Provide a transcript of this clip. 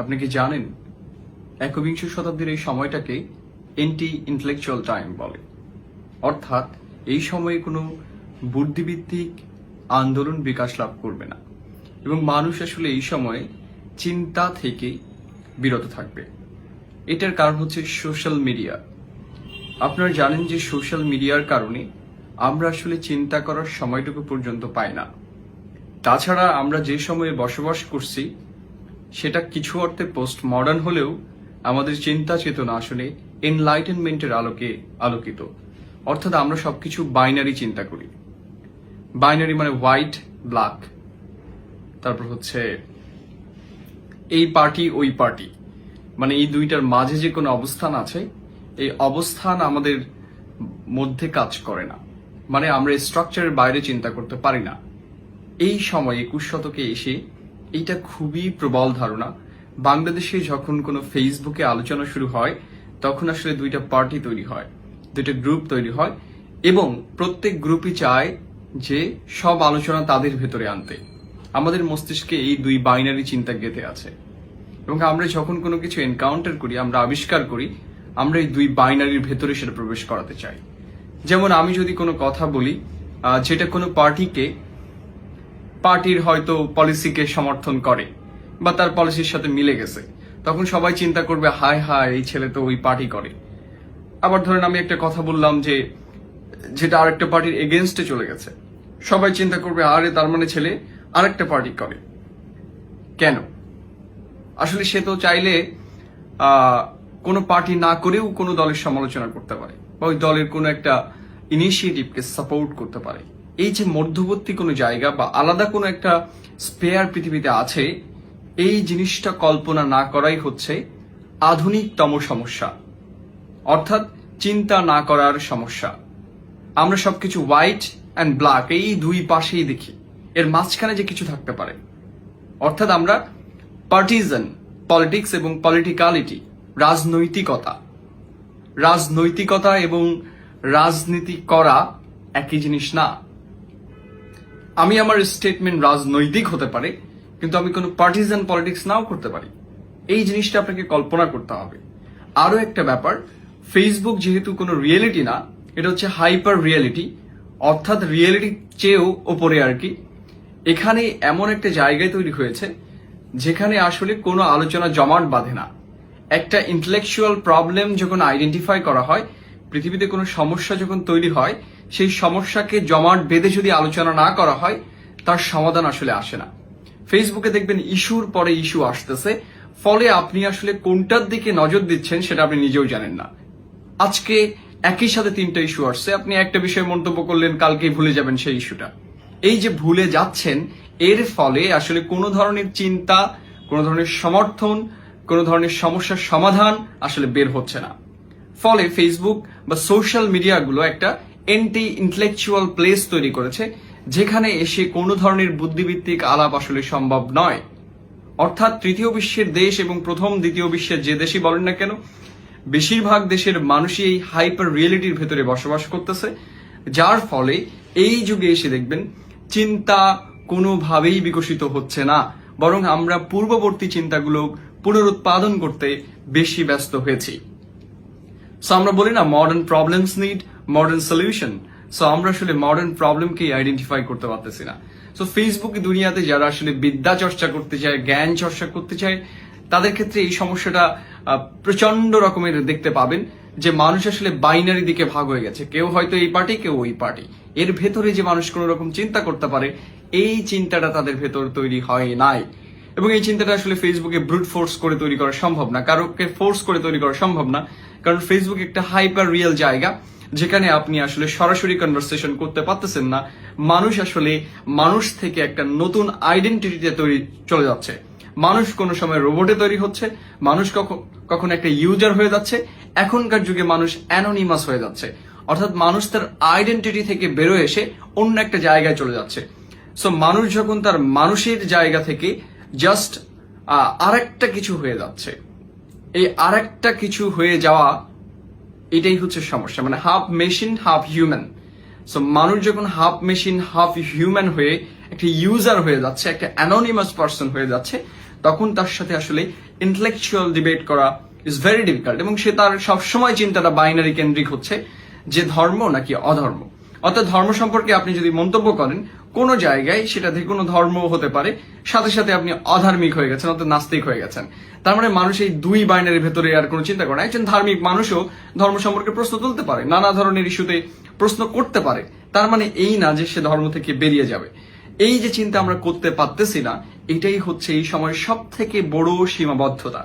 আপনি কি জানেন একবিংশ শতাব্দীর এই সময়টাকে এন্টি ইন্টেলেকচুয়াল টাইম বলে। অর্থাৎ এই সময়ে কোনো বুদ্ধিভিত্তিক আন্দোলন বিকাশ লাভ করবে না এবং মানুষ আসলে এই সময়ে চিন্তা থেকে বিরত থাকবে। এটার কারণ হচ্ছে সোশ্যাল মিডিয়া। আপনারা জানেন যে সোশ্যাল মিডিয়ার কারণে আমরা আসলে চিন্তা করার সময়টুকু পর্যন্ত পাই না। তাছাড়া আমরা যে সময়ে বসবাস করছি সেটা কিছু অর্থে পোস্ট মডার্ন হলেও আমাদের চিন্তা চেতনা আসলে এনলাইটেনমেন্টের আলোকে আলোকিত। অর্থাৎ আমরা সবকিছু বাইনারি চিন্তা করি। বাইনারি মানে হোয়াইট ব্ল্যাক, তারপর হচ্ছে এই পার্টি ওই পার্টি, মানে এই দুইটার মাঝে যে কোনো অবস্থান আছে এই অবস্থান আমাদের মধ্যে কাজ করে না, মানে আমরা স্ট্রাকচারের বাইরে চিন্তা করতে পারি না। এই সময় 21 শতকে এসে এইটা খুবই প্রবল ধারণা। বাংলাদেশে যখন কোনো ফেসবুকে আলোচনা শুরু হয় তখন আসলে দুইটা পার্টি তৈরি হয়, দুইটা গ্রুপ তৈরি হয় এবং প্রত্যেক গ্রুপই চায় যে সব আলোচনা তাদের ভেতরে আনতে। আমাদের মস্তিষ্কে এই দুই বাইনারি চিন্তা গেঁথে আছে এবং আমরা যখন কোনো কিছু এনকাউন্টার করি, আমরা আবিষ্কার করি, আমরা এই দুই বাইনারির ভেতরে সেটা প্রবেশ করাতে চাই। যেমন আমি যদি কোনো কথা বলি যেটা কোনো পার্টির হয়তো পলিসিকে সমর্থন করে বা তার পলিসির সাথে মিলে গেছে, তখন সবাই চিন্তা করবে হায় হায় এই ছেলে তো ওই পার্টি করে। আবার ধরেন আমি একটা কথা বললাম যেটা আরেকটা পার্টির এগেনস্টে চলে গেছে, সবাই চিন্তা করবে আরে তার মানে ছেলে আরেকটা পার্টি করে। কেন? আসলে সে তো চাইলে কোনো পার্টি না করেও কোনো দলের সমালোচনা করতে পারে বা ওই দলের কোনো একটা ইনিশিয়েটিভকে সাপোর্ট করতে পারে। এই যে মধ্যবর্তী কোনো জায়গা বা আলাদা কোনো একটা স্পেয়ার পৃথিবীতে আছে, এই জিনিসটা কল্পনা না করাই হচ্ছে আধুনিকতম সমস্যা, অর্থাৎ চিন্তা না করার সমস্যা। আমরা সবকিছু হোয়াইট অ্যান্ড ব্ল্যাক এই দুই পাশেই দেখি, এর মাঝখানে যে কিছু থাকতে পারে। অর্থাৎ আমরা পার্টিজান পলিটিক্স এবং পলিটিক্যালিটি, রাজনৈতিকতা এবং রাজনীতি করা একই জিনিস না। আমি আমার স্টেটমেন্ট রাজনৈতিক হতে পারে কিন্তু আমি কোনো পার্টিজান পলিটিক্স নাও করতে পারি। এই জিনিসটা আপনাকে কল্পনা করতে হবে। আরো একটা ব্যাপার, ফেসবুক যেহেতু কোনো রিয়েলিটি না, এটা হচ্ছে হাইপার রিয়েলিটি, অর্থাৎ রিয়েলিটির চেয়েও ওপরে আর কি। এখানে এমন একটা জায়গায় তৈরি হয়েছে যেখানে আসলে কোনো আলোচনা জমাট বাঁধে না। একটা ইন্টেলেকচুয়াল প্রবলেম যখন আইডেন্টিফাই করা হয়, পৃথিবীতে কোনো সমস্যা যখন তৈরি হয়, সেই সমস্যাকে জমাট বেঁধে যদি আলোচনা না করা হয় তার সমাধান আসলে আসে না। ফেসবুকে দেখবেন ইস্যুর পরে ইস্যু আসতেছে, ফলে আপনি আসলে কোনটার দিকে নজর দিচ্ছেন সেটা আপনি নিজেও জানেন না। আজকে একই সাথে 3টা ইস্যু আসছে, আপনি একটা বিষয়ে মন্তব্য করলেন, কালকেই ভুলে যাবেন সেই ইস্যুটা। এই যে ভুলে যাচ্ছেন, এর ফলে আসলে কোনো ধরনের চিন্তা, কোনো ধরনের সমর্থন, কোনো ধরনের সমস্যার সমাধান আসলে বের হচ্ছে না। ফলে ফেসবুক বা সোশ্যাল মিডিয়াগুলো একটা এন্টি ইন্টেলেকচুয়াল প্লেস তৈরি করেছে যেখানে এসে কোনো ধরনের বুদ্ধিভিত্তিক আলাপ আসলে সম্ভব নয়। অর্থাৎ তৃতীয় বিশ্বের দেশ এবং প্রথম দ্বিতীয় বিশ্বের যে দেশই বলেন না কেন, বেশিরভাগ দেশের মানুষই এই হাইপার রিয়েলিটির ভেতরে বসবাস করতেছে, যার ফলে এই যুগে এসে দেখবেন চিন্তা কোনোভাবেই বিকশিত হচ্ছে না, বরং আমরা পূর্ববর্তী চিন্তাগুলো পুনরুৎপাদন করতে বেশি ব্যস্ত হয়েছি। সো আমরা বলি না modern problems need modern solution. So আমরা আসলে মডার্ন প্রবলেমকে আইডেন্টিফাই করতে পারতেছি না। সো ফেসবুক দুনিয়াতে যারা আসলে বিদ্যা চর্চা করতে চায়, জ্ঞান চর্চা করতে চায়, তাদের ক্ষেত্রে এই সমস্যাটা প্রচন্ড রকমের দেখতে পাবেন যে মানুষ আসলে বাইনারি দিকে ভাগ হয়ে গেছে। কেউ হয়তো এই পার্টি, কেউ ওই পার্টি। এর ভেতরে যে মানুষ কোন রকম চিন্তা করতে পারে, এই চিন্তাটা তাদের ভেতর তৈরি হয় নাই। এবং এই চিন্তাটা আসলে ফেসবুকে ব্রুট ফোর্স করে তৈরি করা সম্ভব না, কারোকে ফোর্স করে তৈরি করা সম্ভব না। কারণ ফেসবুক একটা হাইপার রিয়েল জায়গা যেখানে আপনি আসলে সরাসরি কনভারসেশন করতে পারতেছেন না। মানুষ আসলে মানুষ থেকে একটা নতুন আইডেন্টিটিতে চলে যাচ্ছে। মানুষ কোনো সময় রোবটে তৈরি হচ্ছে, মানুষ কখন একটা ইউজার হয়ে যাচ্ছে। এখনকার যুগে মানুষ অ্যানোনিমাস হয়ে যাচ্ছে, অর্থাৎ মানুষ তার আইডেন্টিটি থেকে বেরোয় এসে অন্য একটা জায়গায় চলে যাচ্ছে। সো মানুষ যখন তার মানুষের জায়গা থেকে জাস্ট আরেকটা কিছু হয়ে যাচ্ছে, এই আরেকটা কিছু হয়ে যাওয়া এটাই হচ্ছে সমস্যা, মানে half machine half human. So মানুষ যখন হাফ মেশিন হাফ হিউম্যান হয়ে একটা ইউজার হয়ে যাচ্ছে, একটা অ্যানোনিমাস পার্সন হয়ে যাচ্ছে, তখন তার সাথে আসলে ইন্টেলেকচুয়াল ডিবেট করা ইজ ভেরি ডিফিকাল্ট, এবং সে তার সবসময় চিন্তাটা বাইনারি কেন্দ্রিক হচ্ছে, যে ধর্ম নাকি অধর্ম। অর্থাৎ ধর্ম সম্পর্কে আপনি যদি মন্তব্য করেন কোনো জায়গায়, সেটা যে কোনো ধর্ম হতে পারে, সাথে সাথে আপনি অধার্মিক হয়ে গেছেন, অর্থাৎ নাস্তিক হয়ে গেছেন। তার মানে মানুষ এই দুই বাইনারির ভেতরে আর কোনো চিন্তা করে না। একজন ধার্মিক মানুষও ধর্ম সম্পর্কে প্রশ্ন তুলতে পারে, নানা ধরনের ইস্যুতে প্রশ্ন করতে পারে, তার মানে এই না যে সে ধর্ম থেকে বেরিয়ে যাবে। এই যে চিন্তা আমরা করতে পারতেছি না, এটাই হচ্ছে এই সময়ের সব থেকে বড় সীমাবদ্ধতা।